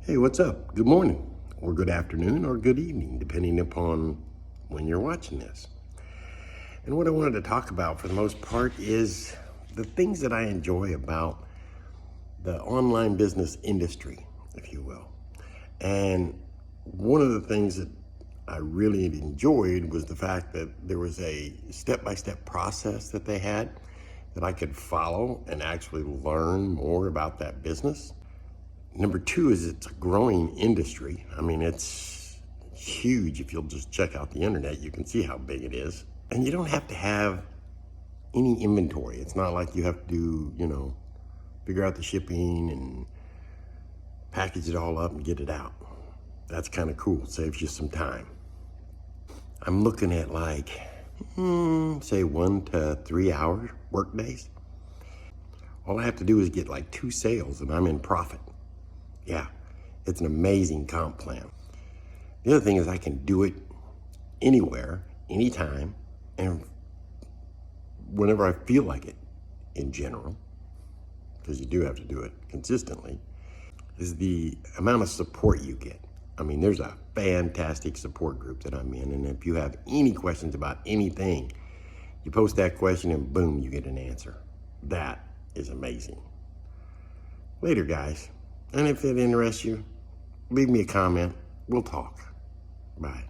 Hey, what's up? Good morning, or good afternoon, or good evening, depending upon when you're watching this. And what I wanted to talk about for the most part is the things that I enjoy about the online business industry, if you will. And one of the things that I really enjoyed was the fact that there was a step-by-step process that they had that I could follow and actually learn more about that business. Number two is it's a growing industry. I mean, it's huge. If you'll just check out the internet, you can see how big it is. And you don't have to have any inventory. It's not like you have to do, figure out the shipping and package it all up and get it out. That's kind of cool. Saves you some time. I'm looking at say 1 to 3 hour work days. All I have to do is get like 2 sales and I'm in profit. Yeah, it's an amazing comp plan. The other thing is I can do it anywhere, anytime, and whenever I feel like it in general, because you do have to do it consistently, is the amount of support you get. I mean, there's a fantastic support group that I'm in, and if you have any questions about anything, you post that question and boom, you get an answer. That is amazing. Later, guys. And if it interests you, leave me a comment. We'll talk. Bye.